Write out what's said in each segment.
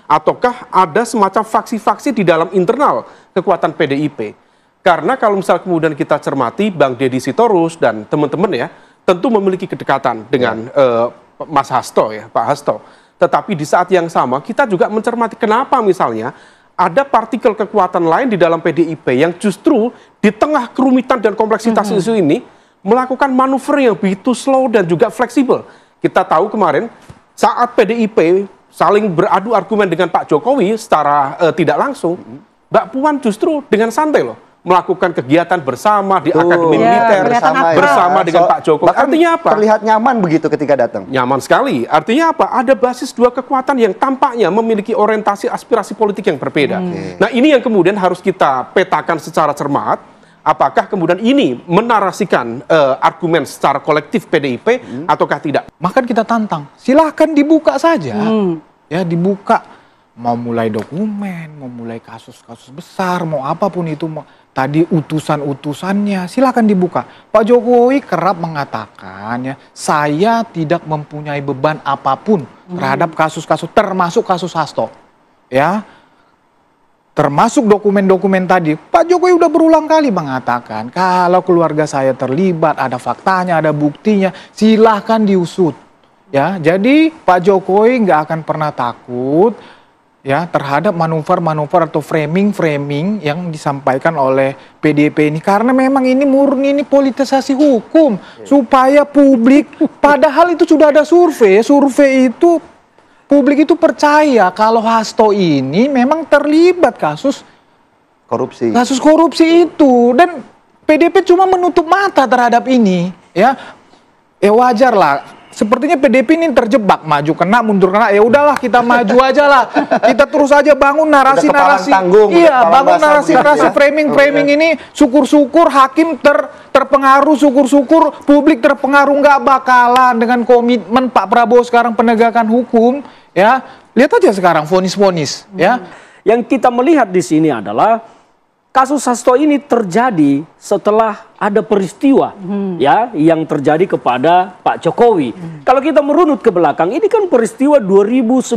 Ataukah ada semacam faksi-faksi di dalam internal kekuatan PDIP? Karena kalau misal kemudian kita cermati Bang Deddy Sitorus dan teman-teman ya, tentu memiliki kedekatan dengan Mas Hasto ya, Pak Hasto. Tetapi di saat yang sama kita juga mencermati kenapa misalnya ada partikel kekuatan lain di dalam PDIP yang justru di tengah kerumitan dan kompleksitas isu ini melakukan manuver yang begitu slow dan juga fleksibel. Kita tahu kemarin saat PDIP saling beradu argumen dengan Pak Jokowi secara tidak langsung, Mbak Puan justru dengan santai loh melakukan kegiatan bersama di Akademi Militer bersama dengan Pak Jokowi. Bahkan artinya apa? Terlihat nyaman begitu ketika datang. Nyaman sekali. Artinya apa? Ada basis dua kekuatan yang tampaknya memiliki orientasi aspirasi politik yang berbeda. Nah, ini yang kemudian harus kita petakan secara cermat. Apakah kemudian ini menarasikan argumen secara kolektif PDIP ataukah tidak? Maka kita tantang, silahkan dibuka saja. Ya, dibuka. Mau mulai dokumen, mau mulai kasus-kasus besar, mau apapun itu, tadi utusan-utusannya, silahkan dibuka. Pak Jokowi kerap mengatakan, ya, saya tidak mempunyai beban apapun terhadap kasus-kasus, termasuk kasus Hasto. Ya, termasuk dokumen-dokumen tadi, Pak Jokowi udah berulang kali mengatakan, kalau keluarga saya terlibat, ada faktanya, ada buktinya, silahkan diusut. Ya, jadi Pak Jokowi nggak akan pernah takut ya terhadap manuver-manuver atau framing-framing yang disampaikan oleh PDIP ini, karena memang ini murni ini politisasi hukum supaya publik, padahal itu sudah ada survei itu publik itu percaya kalau Hasto ini memang terlibat kasus korupsi itu, dan PDIP cuma menutup mata terhadap ini. Ya wajar lah. Sepertinya PDIP ini terjebak, maju kena, mundur kena, ya udahlah kita maju aja lah. Kita terus aja bangun narasi-narasi. Iya, bangun narasi-narasi framing ini, syukur-syukur hakim terpengaruh, syukur-syukur publik terpengaruh, nggak bakalan dengan komitmen Pak Prabowo sekarang penegakan hukum, ya. Lihat aja sekarang vonis-vonis, ya. Yang kita melihat di sini adalah kasus Hasto ini terjadi setelah ada peristiwa ya yang terjadi kepada Pak Jokowi. Kalau kita merunut ke belakang, ini kan peristiwa 2019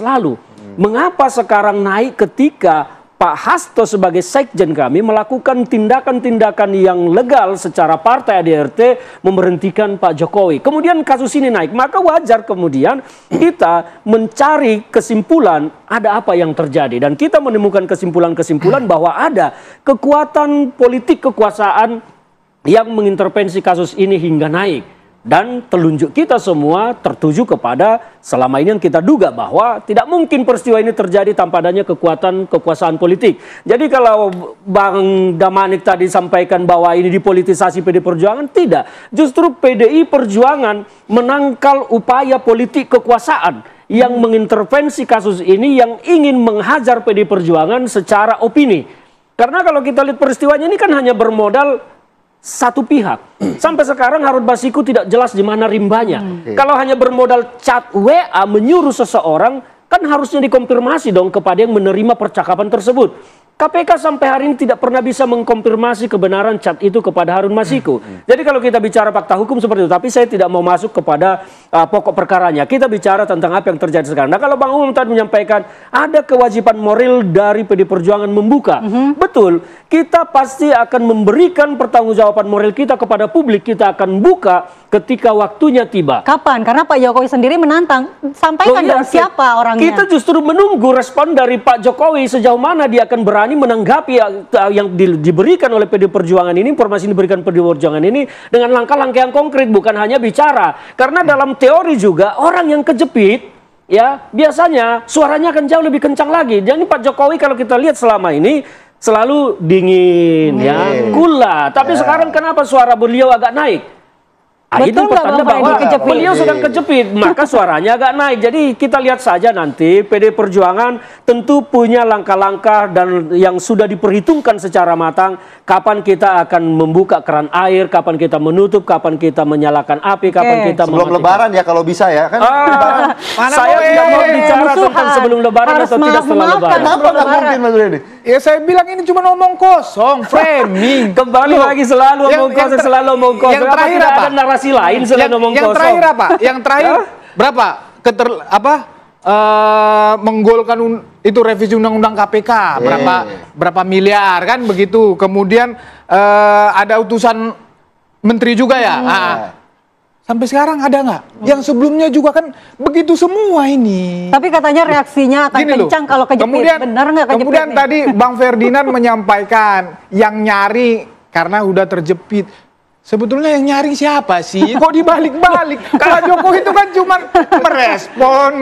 lalu. Mengapa sekarang naik ketika Pak Hasto sebagai sekjen kami melakukan tindakan-tindakan yang legal secara partai ADRT memberhentikan Pak Jokowi. Kemudian kasus ini naik, maka wajar kemudian kita mencari kesimpulan ada apa yang terjadi. Dan kita menemukan kesimpulan-kesimpulan bahwa ada kekuatan politik kekuasaan yang mengintervensi kasus ini hingga naik. Dan telunjuk kita semua tertuju kepada selama ini yang kita duga bahwa tidak mungkin peristiwa ini terjadi tanpa adanya kekuasaan politik. Jadi kalau Bang Damanik tadi sampaikan bahwa ini dipolitisasi PDI Perjuangan, tidak. Justru PDI Perjuangan menangkal upaya politik kekuasaan yang mengintervensi kasus ini, yang ingin menghajar PDI Perjuangan secara opini. Karena kalau kita lihat peristiwanya ini kan hanya bermodal satu pihak. Sampai sekarang Harun Masiku tidak jelas di mana rimbanya. Kalau hanya bermodal chat WA menyuruh seseorang, kan harusnya dikonfirmasi dong kepada yang menerima percakapan tersebut. KPK sampai hari ini tidak pernah bisa mengkonfirmasi kebenaran chat itu kepada Harun Masiku. Jadi kalau kita bicara fakta hukum seperti itu, tapi saya tidak mau masuk kepada pokok perkaranya. Kita bicara tentang apa yang terjadi sekarang. Nah, kalau Bang Umum tadi menyampaikan ada kewajiban moral dari PDI Perjuangan membuka. Betul, kita pasti akan memberikan pertanggungjawaban moral kita kepada publik. Kita akan buka ketika waktunya tiba. Kapan? Karena Pak Jokowi sendiri menantang. Sampaikan dong siapa orangnya. Kita justru menunggu respon dari Pak Jokowi sejauh mana dia akan berani menanggapi yang diberikan oleh PDI Perjuangan ini, informasi yang diberikan PDI Perjuangan ini dengan langkah-langkah yang konkret, bukan hanya bicara. Karena dalam teori juga orang yang kejepit ya biasanya suaranya akan jauh lebih kencang lagi. Jadi Pak Jokowi kalau kita lihat selama ini selalu dingin ya, kula. Tapi sekarang kenapa suara beliau agak naik? Itu pertanda bahwa beliau sedang kejepit, maka suaranya agak naik. Jadi kita lihat saja nanti PDI Perjuangan tentu punya langkah-langkah dan yang sudah diperhitungkan secara matang. Kapan kita akan membuka keran air, kapan kita menutup, kapan kita menyalakan api, kapan kita sebelum Lebaran ya kalau bisa ya kan. Saya tidak mau bicara tentang sebelum Lebaran atau tidak setelah Lebaran. Kenapa nggak mungkin Mas Deddy? Ya saya bilang ini cuma ngomong kosong, framing. Kembali lagi selalu ngomong kosong, selalu ngomong kosong. Yang terakhir apa? Ada narasi narasi lain selain ngomong yang kosong. terakhir apa? Yang terakhir berapa? Menggolkan itu revisi undang-undang KPK berapa miliar kan begitu. Kemudian ada utusan menteri juga ya. Sampai sekarang ada nggak? Yang sebelumnya juga kan begitu semua ini. Tapi katanya reaksinya akan kencang kalau kejepit. Benar nggak kejepit? Kemudian tadi Bang Ferdinand menyampaikan yang nyari karena udah terjepit. Sebetulnya yang nyari siapa sih? Kok dibalik-balik? Kalau Jokowi itu kan cuma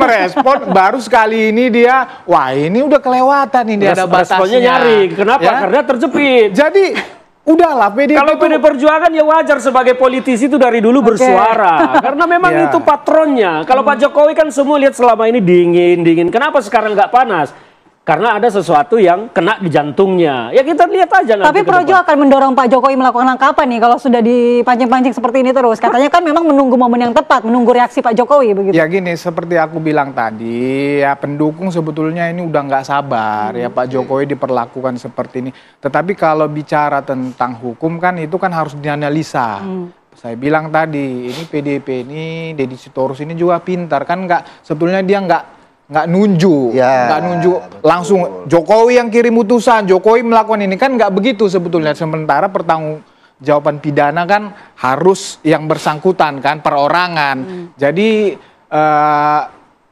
merespon. Baru sekali ini dia, wah ini udah kelewatan ini ada batasnya. Responnya nyari. Kenapa? Ya? Karena terjepit. Jadi udahlah PDIP. Kalau PD Perjuangan ya wajar sebagai politisi itu dari dulu bersuara. Karena memang itu patronnya. Kalau Pak Jokowi kan semua lihat selama ini dingin. Kenapa sekarang nggak panas? Karena ada sesuatu yang kena di jantungnya. Ya kita lihat aja nanti. Tapi Projo akan mendorong Pak Jokowi melakukan langkah apa nih kalau sudah dipancing-pancing seperti ini terus? Katanya kan memang menunggu momen yang tepat, menunggu reaksi Pak Jokowi begitu. Ya gini, seperti aku bilang tadi, ya pendukung sebetulnya ini udah nggak sabar ya Pak Jokowi diperlakukan seperti ini. Tetapi kalau bicara tentang hukum kan itu kan harus dianalisa. Saya bilang tadi, ini PDIP ini, Deddy Sitorus ini juga pintar kan sebetulnya dia nggak nunjuk, langsung Jokowi yang kirim utusan, Jokowi melakukan ini kan nggak begitu sebetulnya. Sementara pertanggungjawaban pidana kan harus yang bersangkutan kan perorangan. Jadi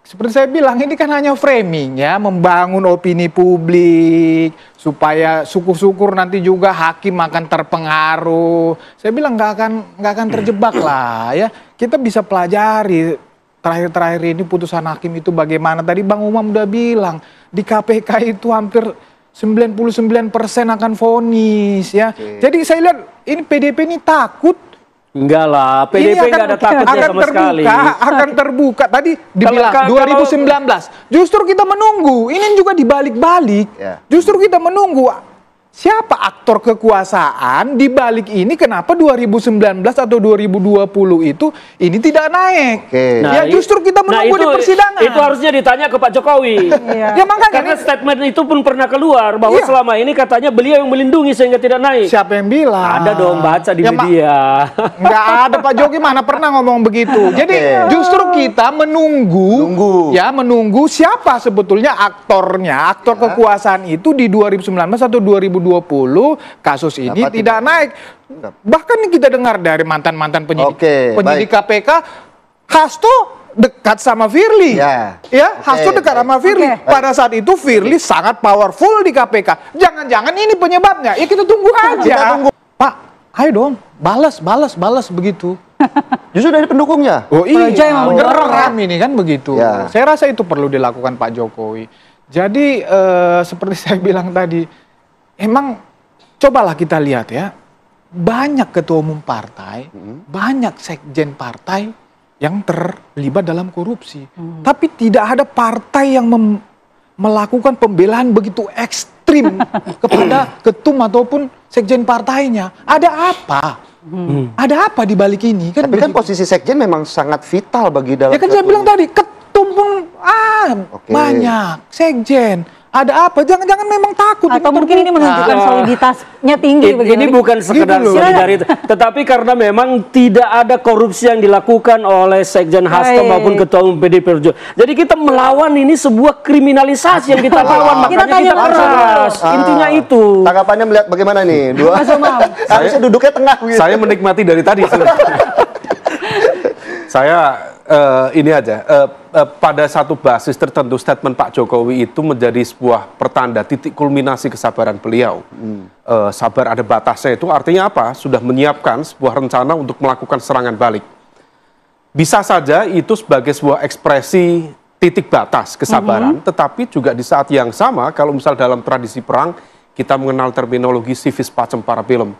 seperti saya bilang ini kan hanya framing ya, membangun opini publik supaya syukur-syukur nanti juga hakim akan terpengaruh. Saya bilang nggak akan terjebak lah ya. Kita bisa pelajari. Terakhir ini putusan hakim itu bagaimana? Tadi Bang Umam udah bilang di KPK itu hampir 99% akan vonis ya. Jadi saya lihat ini PDIP ini takut. Enggak lah, PDIP enggak ada takutnya sama sekali. Akan terbuka. Tadi dibilang 2019. Justru kita menunggu. Ini juga dibalik-balik. Justru kita menunggu. Siapa aktor kekuasaan di balik ini? Kenapa 2019 atau 2020 itu ini tidak naik? Nah, ya justru kita menunggu di persidangan. Itu harusnya ditanya ke Pak Jokowi. Ya makanya karena statement itu pun pernah keluar bahwa selama ini katanya beliau yang melindungi sehingga tidak naik. Siapa yang bilang? Ada dong, baca di media. Nggak ada, Pak Jokowi mana pernah ngomong begitu. Jadi justru kita menunggu siapa sebetulnya aktornya, aktor kekuasaan itu di 2019 atau 2020 kasus ini tidak naik. Bahkan kita dengar dari mantan-mantan penyidik KPK, Hasto dekat sama Firly. Hasto dekat sama Firly. Pada saat itu Firly sangat powerful di KPK. Jangan-jangan ini penyebabnya. Ya kita tunggu aja. Pak, ayo dong, balas begitu. Justru dari pendukungnya. Oh iya, geram ini kan begitu. Saya rasa itu perlu dilakukan Pak Jokowi. Jadi seperti saya bilang tadi, emang cobalah kita lihat ya, banyak ketua umum partai, banyak sekjen partai yang terlibat dalam korupsi. Tapi tidak ada partai yang melakukan pembelaan begitu ekstrim kepada ketum ataupun sekjen partainya. Ada apa? Ada apa di balik ini? Tapi kan posisi sekjen memang sangat vital bagi dalam. Ya kan saya bilang tadi, ketum pun banyak, sekjen. Ada apa? Jangan-jangan memang takut. Atau mungkin ini menunjukkan soliditasnya tinggi. Ini bukan sekedar solidaritas, tetapi karena memang tidak ada korupsi yang dilakukan oleh Sekjen Hasto maupun Ketua Umum PD Perjuangan. Jadi kita melawan ini sebuah kriminalisasi yang kita lawan. Makanya kita keras. Intinya itu. Tanggapannya melihat bagaimana nih? Harusnya duduknya tengah. Saya menikmati dari tadi. Saya ini aja, pada satu basis tertentu statement Pak Jokowi itu menjadi sebuah pertanda titik kulminasi kesabaran beliau. Sabar ada batasnya itu artinya apa? Sudah menyiapkan sebuah rencana untuk melakukan serangan balik. Bisa saja itu sebagai sebuah ekspresi titik batas kesabaran, tetapi juga di saat yang sama kalau misal dalam tradisi perang kita mengenal terminologi civis pacem parabellum.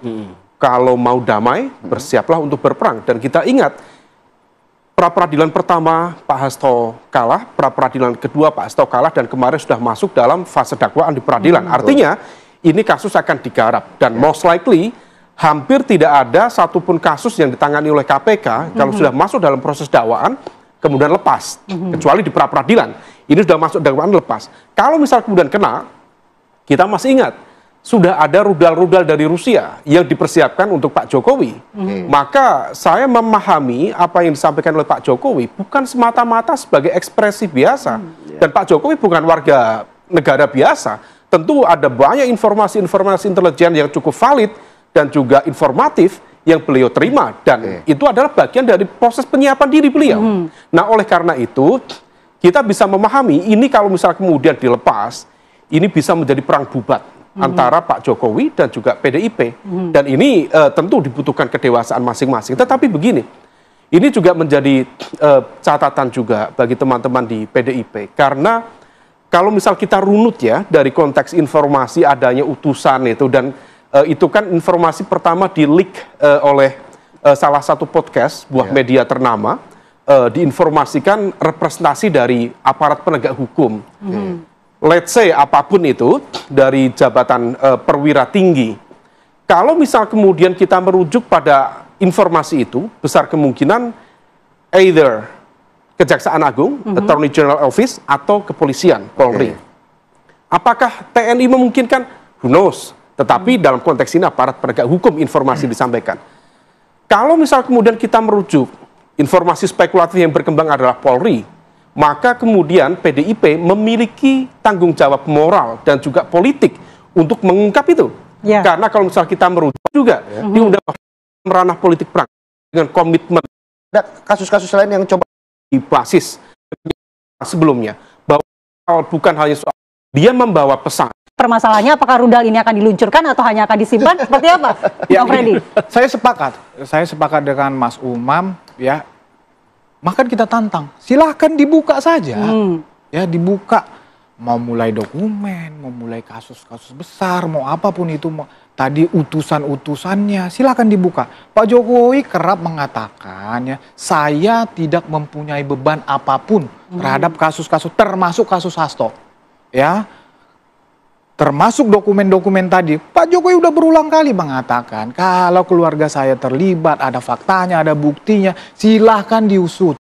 Kalau mau damai, bersiaplah untuk berperang. Dan kita ingat, pra-peradilan pertama Pak Hasto kalah, pra-peradilan kedua Pak Hasto kalah, dan kemarin sudah masuk dalam fase dakwaan di peradilan. Artinya ini kasus akan digarap dan most likely hampir tidak ada satupun kasus yang ditangani oleh KPK kalau sudah masuk dalam proses dakwaan kemudian lepas, kecuali di pra-peradilan. Ini sudah masuk dakwaan lepas. Kalau misal kemudian kena, kita masih ingat sudah ada rudal-rudal dari Rusia yang dipersiapkan untuk Pak Jokowi. Maka saya memahami apa yang disampaikan oleh Pak Jokowi bukan semata-mata sebagai ekspresi biasa. Dan Pak Jokowi bukan warga negara biasa. Tentu ada banyak informasi-informasi intelijen yang cukup valid dan juga informatif yang beliau terima. Dan itu adalah bagian dari proses penyiapan diri beliau. Nah, oleh karena itu, kita bisa memahami ini kalau misal kemudian dilepas, ini bisa menjadi perang bubat antara Pak Jokowi dan juga PDIP. Dan ini tentu dibutuhkan kedewasaan masing-masing. Tetapi begini, ini juga menjadi catatan juga bagi teman-teman di PDIP. Karena kalau misal kita runut ya dari konteks informasi adanya utusan itu, dan itu kan informasi pertama di-leak oleh salah satu podcast, sebuah media ternama, diinformasikan representasi dari aparat penegak hukum. Let's say apapun itu dari jabatan perwira tinggi. Kalau misal kemudian kita merujuk pada informasi itu, besar kemungkinan either Kejaksaan Agung, Attorney General Office, atau kepolisian, Polri. Apakah TNI memungkinkan? Who knows? Tetapi dalam konteks ini aparat penegak hukum informasi disampaikan. Kalau misal kemudian kita merujuk informasi spekulatif yang berkembang adalah Polri, maka kemudian PDIP memiliki tanggung jawab moral dan juga politik untuk mengungkap itu. Karena kalau misal kita merujuk juga di undang-undang ranah politik perang dengan komitmen. Ada kasus-kasus lain yang coba Di basis sebelumnya bahwa bukan hanya soal dia membawa pesan. Permasalahannya apakah rudal ini akan diluncurkan atau hanya akan disimpan? Seperti apa, Bang Freddy? Saya sepakat dengan Mas Umam, ya. Maka kita tantang, silahkan dibuka saja, ya dibuka. Mau mulai dokumen, mau mulai kasus-kasus besar, mau apapun itu, tadi utusan-utusannya, silahkan dibuka. Pak Jokowi kerap mengatakan, ya, saya tidak mempunyai beban apapun terhadap kasus-kasus, termasuk kasus Hasto, ya. Termasuk dokumen-dokumen tadi, Pak Jokowi udah berulang kali mengatakan, kalau keluarga saya terlibat, ada faktanya, ada buktinya, silahkan diusut.